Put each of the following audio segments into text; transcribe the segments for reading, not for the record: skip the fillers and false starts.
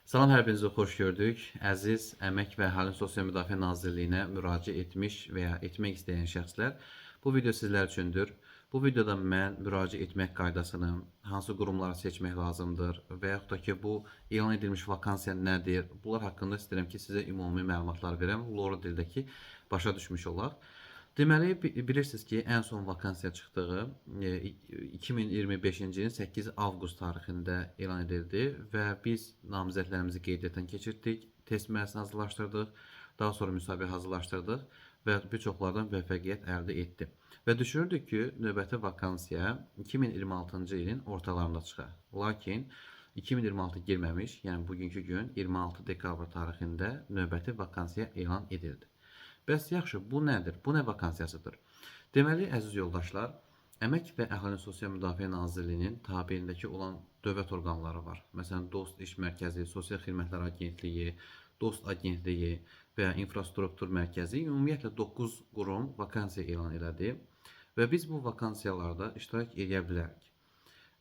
Salam, hər birinizi xoş gördük. Əziz Əmək və Əhalinin Sosial Müdafiə Nazirliyinə müraciət etmiş və ya etmək istəyən şəxslər, bu video sizlər üçündür. Bu videoda mən müraciət etmək qaydasını, hansı qurumları seçmək lazımdır və yaxud da ki, bu elan edilmiş vakansiya nədir? Bunlar haqqında istəyirəm ki, sizə ümumi məlumatlar verəm. Loro dildəki başa düşmüş olaq. Deməli, bilirsiniz ki, ən son vakansiya çıxdığı 2025-ci ilin 8 avqust tarixində elan edildi və biz namizədlərimizi qeydiyyatdan keçirtdik, test mərhələsini hazırlaşdırdıq, daha sonra müsabiqə hazırlaşdırdıq və bir çoxlardan müvəffəqiyyət əldə etdi. Və düşünürdük ki, növbəti vakansiya 2026-cı ilin ortalarında çıxar. Lakin 2026 girməmiş, yəni bugünkü gün 26 dekabr tarixində növbəti vakansiya elan edildi. Bəs yaxşı, bu nədir? Bu nə vakansiyasıdır? Deməli, əziz yoldaşlar, Əmək və Əhalinin Sosial Müdafiə Nazirliyinin tabelindəki olan dövlət orqanları var. Məsələn, Dost İş Mərkəzi, Sosial Xidmətlər Agentliyi, Dost Agentliyi və ya İnfrastruktur Mərkəzi ümumiyyətlə 9 qurum vakansiya elan elədi və biz bu vakansiyalarda iştirak edə bilərik.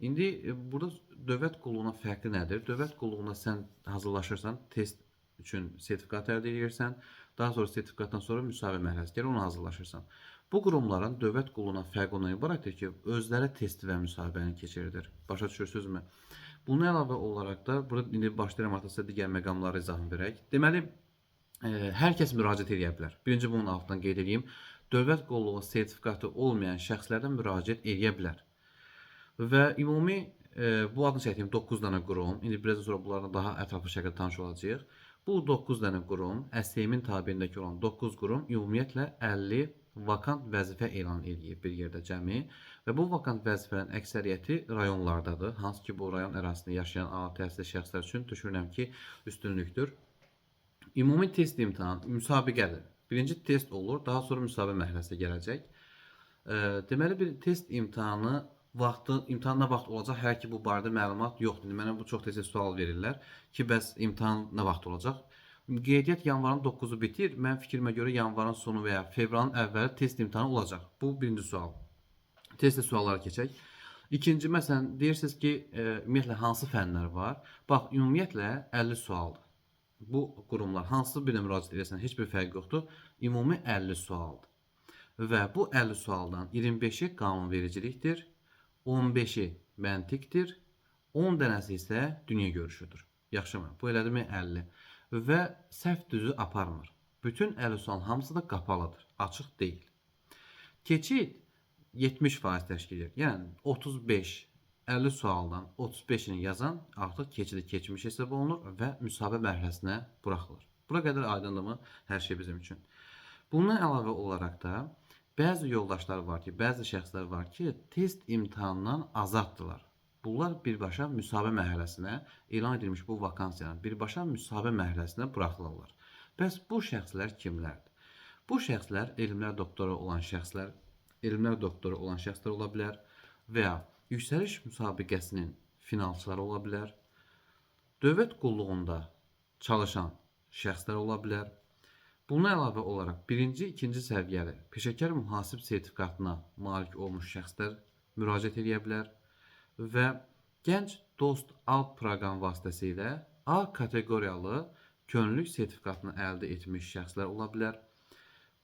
İndi burada dövlət qulluğuna fərqi nədir? Dövlət qulluğuna sən hazırlaşırsan, test üçün sertifikat əldə edirsən, daha sonra sertifikatdan sonra müsahibə mərhələsi gəlir, onu hazırlaşırsan. Bu qurumların dövlət qulluğuna fərqi ondan ibarətdir ki, özləri testi və müsahibəni keçirilir. Başa düşürsünüzmü? Bunun əlavə olaraq da, burada indi başlayıram artıq sizə digər məqamları izahını verək. Deməli, hər kəs müraciət edə bilər. Birinci bunun altından qeyd edeyim. Dövlət qulluğu sertifikatı olmayan şəxslərdən müraciət edə bilər. Və ümumi bu adını çəkdiyim 9 dənə qurum, indi biraz sonra bunlarla daha ətraflı şəkildə tanış olacağıq. Bu 9 dənə qurum, STM-in tabelindəki olan 9 qurum ümumiyyətlə 50 vakant vəzifə elan edib bir yerdə cəmi və bu vakant vəzifələrin əksəriyyəti rayonlardadır. Hansı ki, bu rayon ərazisində yaşayan ali təhsilli şəxslər üçün düşünürəm ki, üstünlükdür. Ümumi test imtahan müsabiqədir. Birinci test olur, daha sonra müsabiqə mərhələsi gələcək. Deməli, bir test imtahanı imtahan nə vaxt olacaq? Hər ki, bu barədə məlumat yoxdur. Mənə bu çox tez sual verirlər ki, bəs imtahan nə vaxt olacaq? Qeydiyyat yanvarın 9-u bitir. Mən fikrimə görə yanvarın sonu və ya fevralın əvvəli test imtahanı olacaq. Bu birinci sual. Testli suallara keçək. İkinci, məsələn, deyirsiniz ki, ümumiyyətlə hansı fənlər var? Bax, ümumiyyətlə 50 sualdır. Bu qurumlar hansı birinə müraciət edirsən, heç bir fərq yoxdur. Ümumi 50 sualdır. Və bu 50 sualdan 25-i qanunvericilikdir, 15-i məntiqdir, 10 dənəsi isə dünya görüşüdür. Yaxşımı? Bu elədirmi 50. Və səhv düzü aparmır. Bütün 50 sualın hamısı da qapalıdır, açıq deyil. Keçid 70% təşkil edir. Yəni 50 sualdan 35-ini yazan artıq keçidi keçmiş hesab olunur və müsahibə mərhələsinə buraxılır. Bura qədər aydındırmı? Hər şey bizim üçün. Bundan əlavə olaraq da bəzi yoldaşlar var ki, bəzi şəxslər var ki, test imtahanından azaddılar. Bunlar birbaşa müsahibə mərhələsinə, elan edilmiş bu vakansiyanın birbaşa müsahibə mərhələsinə buraxılırlar. Bəs bu şəxslər kimlərdir? Bu şəxslər elmlər doktoru olan şəxslər, ola bilər və ya yüksəliş müsabiqəsinin finalçıları ola bilər, dövlət qulluğunda çalışan şəxslər ola bilər. Buna əlavə olaraq birinci, ikinci səviyyəli peşəkar mühasib sertifikatına malik olmuş şəxslər müraciət edə bilər və gənc dost alt proqram vasitəsilə A kateqoriyalı könüllülük sertifikatını əldə etmiş şəxslər ola bilər.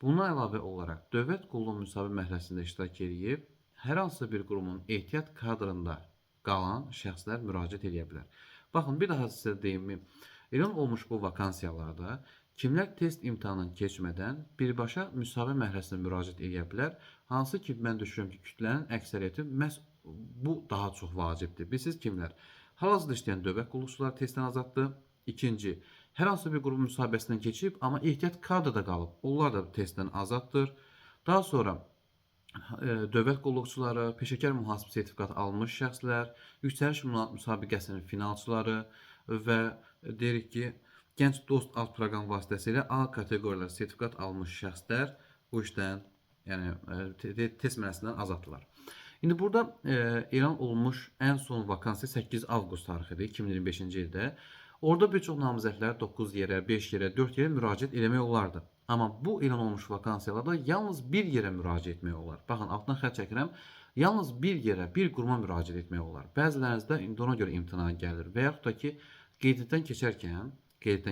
Buna əlavə olaraq dövlət qulluğu müsahibə mərhələsində iştirak edib, hər hansı bir qurumun ehtiyat kadrında qalan şəxslər müraciət edə bilər. Baxın, bir daha sizə deyim, elan olmuş bu vakansiyalarda kimlər test imtahanını keçmədən birbaşa müsahibə mərhələsinə müraciət edə bilər? Hansı ki, mən düşünürəm ki, kütlənin əksəriyyəti məhz bu daha çox vacibdir. Bilirsiniz kimlər? Hal-hazırda işləyən dövlət qulluqçuları testdən azaddır. İkinci, hər hansı bir qrup müsahibəsindən keçib, amma ehtiyat kadrda qalıb. Onlar da testdən azaddır. Daha sonra dövlət qulluqçuları, peşəkar mühasib sertifikatı almış şəxslər, yüksəliş müsabiqəsinin finalçıları və deyirik ki, gənc dost alt proqram vasitəsilə A kateqoriyalı sertifikat almış şəxslər bu işdən, yəni test mərhələsindən azaddılar. İndi burada elan olmuş ən son vakansiya 8 avqust tarixidir, 2025-ci ildə. Orada bir çox namizədlər 9 yerə, 5 yerə, 4 yerə müraciət eləmək olardı. Amma bu elan olmuş vakansiyalarda yalnız bir yerə müraciət etmək olar. Baxın, altdan xətt çəkirəm. Yalnız bir yerə, bir quruma müraciət etmək olar. Bəzilərinizdə indi ona görə imtina gəlir və yaxud da ki, qeydiyyatdan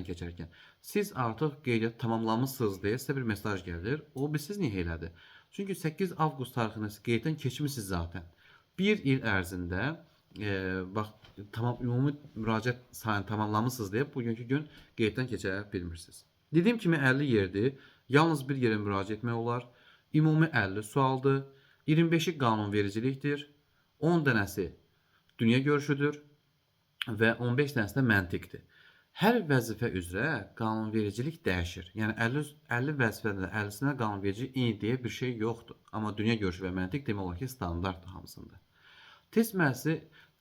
keçərkən siz artıq qeydiyyat tamamlamışsınız deyə sizə bir mesaj gəlir. O siz niyə elədi? Çünki 8 avqust tarixində siz qeyddən keçmisiniz zaten. Bir il ərzində bax ümumi müraciət sayını tamamlamışsınız deyə bugünkü gün qeyddən keçə bilmirsiniz. Dediyim kimi 50 yerdir. Yalnız bir yerə müraciət etmək olar. Ümumi 50 sualdır. 25'i qanunvericilikdir. 10 dənəsi dünya görüşüdür və 15 dənəsi də məntiqdir. Hər vəzifə üzrə qanunvericilik dəyişir. Yəni 50 vəzifədə 50-sinə qanunvericilik eyni deyə bir şey yoxdur. Amma dünya görüşü və məntiq demək olar ki, standartdır hamısında. Test mərhələsi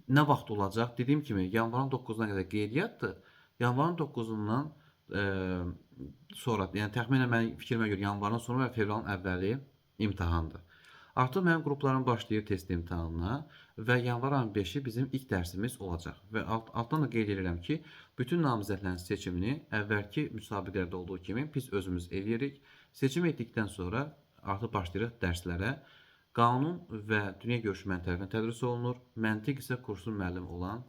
nə vaxt olacaq? Dediyim kimi yanvarın 9-una qədər qeydiyyatdır. Yanvarın 9-undan sonra, yəni təxminən mənim fikrimə görə yanvarın sonu və fevralın əvvəli imtahandır. Artıq mənim qruplarım başlayır test imtahanına və yanvar ayının 5-i bizim ilk dərsimiz olacaq. Və altdan da qeyd edirəm ki, bütün namizədlərin seçimini əvvəlki müsabiqələrdə olduğu kimi biz özümüz eləyirik. Seçim etdikdən sonra artıq başlayırıq dərslərə. Qanun və dünya görüşü mənim tərəfindən tədris olunur. Məntiq isə kursun müəllimi olan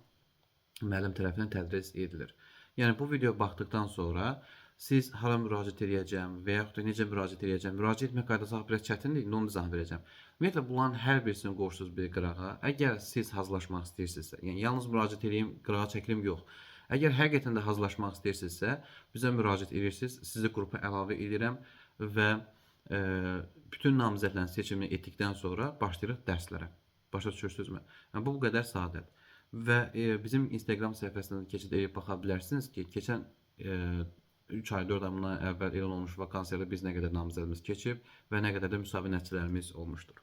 müəllim tərəfindən tədris edilir. Yəni bu videoya baxdıqdan sonra siz hara müraciət edəcəm və yaxud da necə müraciət edəcəm, müraciət etmək qaydası biraz çətindir, onu izah verəcəm. Ümumiyyətlə bunların hər birisini qoşursunuz bir qırağa. Əgər siz hazırlaşmaq istəyirsinizsə, yəni yalnız müraciət edeyim, qırağa çəkilim yox. Əgər həqiqətən də hazırlaşmaq istəyirsinizsə, bizə müraciət edirsiniz, sizi qrupa əlavə edirəm və bütün namizədlərin seçimini etdikdən sonra başlayırıq dərslərə. Başa düşürsünüzmü? Yəni bu qədər sadədir. Və bizim Instagram səhifəsindən keçid edib baxa bilərsiniz ki, keçən 3 ay, 4 ay bundan əvvəl elan olmuş vakansiyada biz nə qədər namizədimiz keçib və nə qədər də müsahibə nəticələrimiz olmuşdur.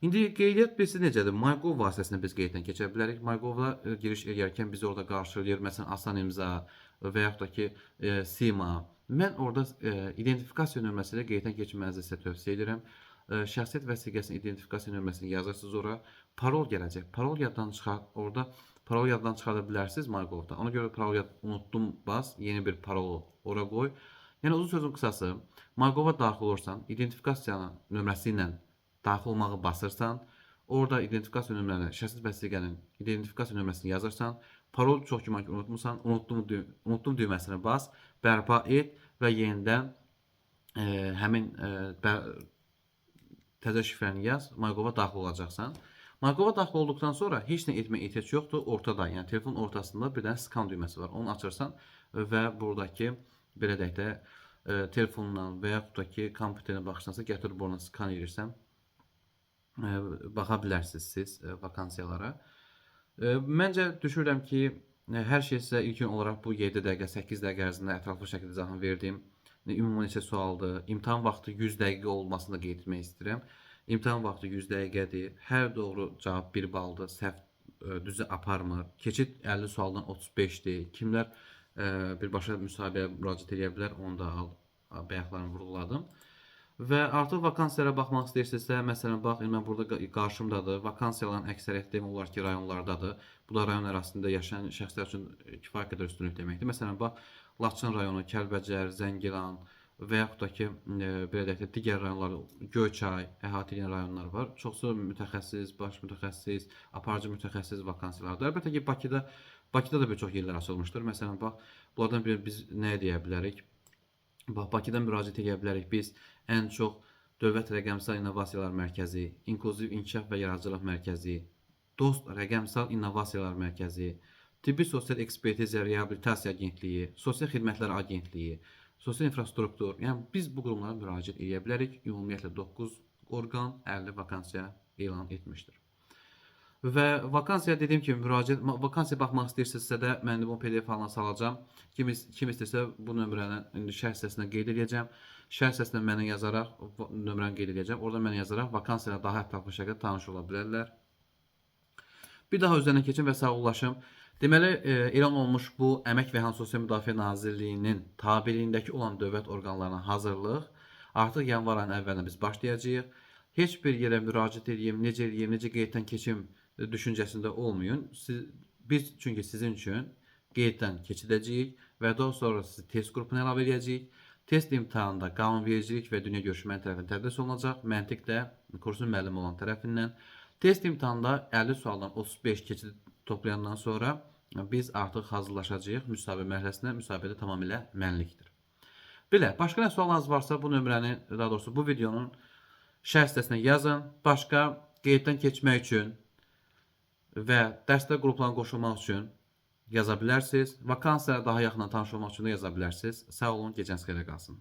İndi qeydiyyat birisi necədir? MyGov vasitəsilə biz qeyddən keçə bilərik. MyGov-la giriş edərkən bizi orada qarşılayır. Məsələn, asan imza və yaxud da ki, SIMA. Mən orada identifikasiya nömrəsi ilə qeyddən keçmənizi sizə tövsiyə edirəm. Şəxsiyyət vəsiqəsinin identifikasiya nömrəsini yazırsınız ora. Parol gələcək. Parol yaddan çıxar. Orada parol yaddan çıxarda bilərsiniz MyGov-da. Ona görə parol unutdum bas, yeni bir parolu ora qoy. Yəni uzun sözün qısası, MyGov-a daxil olursan, identifikasiya nömrəsi ilə daxil olmağı basırsan, orada identifikasiya nömrəni, şəxsiyyət vəsiqənin identifikasiya nömrəsini yazırsan, parol çox güman ki unutmusan, unutdum düyməsini bas, bərpa et və yenidən həmin təzə şifrəni yaz, MyGov-a daxil olacaqsan. MyGov-a daxil olduqdan sonra heç nə etməyə ehtiyac yoxdur. Ortada, yəni telefonun ortasında bir dənə skan düyməsi var. Onu açırsan və buradakı belə deyək də telefonundan və yaxud da ki kompüterinə baxırsansa gətirib oradan skan edirsən, baxa bilərsiniz siz vakansiyalara. Məncə düşünürəm ki, hər şey sizə ilkin olaraq bu 7 dəqiqə, 8 dəqiqə ərzində ətraflı şəkildə izahını verdim. Ümumi neçə sualdır, imtahan vaxtı 100 dəqiqə olmasını da qeyd etmək istəyirəm. İmtahan vaxtı 100 dəqiqədir. Hər doğru cavab 1 baldır. Səhv düzə aparmır. Keçid 50 sualdan 35-dir. Kimlər birbaşa müsahibəyə müraciət edə bilər, onu da bayaqlarını vurğuladım. Və artıq vakansiyalara baxmaq istəyirsinizsə, məsələn, bax, mən burada qarşımdadır. Vakansiyaların əksəriyyəti demək olar ki, rayonlardadır. Bu da rayon ərazisində yaşayan şəxslər üçün kifayət qədər üstünlük deməkdir. Məsələn, bax, Laçın rayonu, Kəlbəcər, Zəngilan və yaxud da ki, belə deyək də, digər rayonlar, Göyçay, əhatə edən rayonlar var. Çoxsu mütəxəssis, baş mütəxəssis, aparıcı mütəxəssis vakansiyalardır. Əlbəttə ki, Bakıda da bir çox yerlər açılmışdır. Məsələn, bax, bunlardan biri biz nə deyə bilərik? Bax, Bakıdan müraciət edə bilərik biz ən çox Dövlət Rəqəmsal İnnovasiyalar Mərkəzi, İnklüziv İnkişaf və Yaradıcılıq Mərkəzi, Dost Rəqəmsal İnnovasiyalar Mərkəzi, Tibbi Sosial Ekspertiza Reabilitasiya Agentliyi, Sosial Xidmətlər Agentliyi, Sosial İnfrastruktur. Yəni biz bu qurumlara müraciət edə bilərik. Ümumiyyətlə 9 orqan 50 vakansiya elan etmişdir. Və vakansiya dediyim kimi vakansiya baxmaq istəyirsinizsə də mən bu PDF halına salacağam. Kim istəyirsə bu nömrəni şərh hissəsinə qeyd edəcəm. Şərh hissəsinə mənə yazaraq nömrəni qeyd edəcəm. Orada mənə yazaraq vakansiyalarla daha ətraflı şəkildə tanış ola bilərlər. Bir daha üzərinə keçin və sağollaşım. Deməli, elan olmuş bu Əmək və Əhalinin Sosial Müdafiə Nazirliyinin tabeliyindəki olan dövlət orqanlarına hazırlıq artıq yanvar ayının əvvəlində biz başlayacağıq. Heç bir yerə müraciət edeyim, necə qeyddən keçim düşüncəsində olmayın. Biz çünki sizin üçün qeyddən keçidəcəyik və daha sonra sizi test qrupuna əlavə edəcəyik. Test imtahanında qanunvericilik və dünya görüşü mənim tərəfindən tədris olunacaq. Məntiq də kursun müəllimi olan tərəfindən. Test imtahanında 50 sualdan 35 keçid toplayandan sonra biz artıq hazırlaşacağıq müsahibə mərhələsinə. Müsahibədə tamamilə mənlikdir. Belə, başqa nə sualınız varsa bu nömrəni, daha doğrusu bu videonun şərh hissəsinə yazın. Başqa qeyddən keçmək üçün və dərsdə qruplarına qoşulmaq üçün yaza bilərsiniz. Vakansiya daha yaxından tanış olmaq üçün də yaza bilərsiniz. Sağ olun, gecəniz xeyrə qalsın.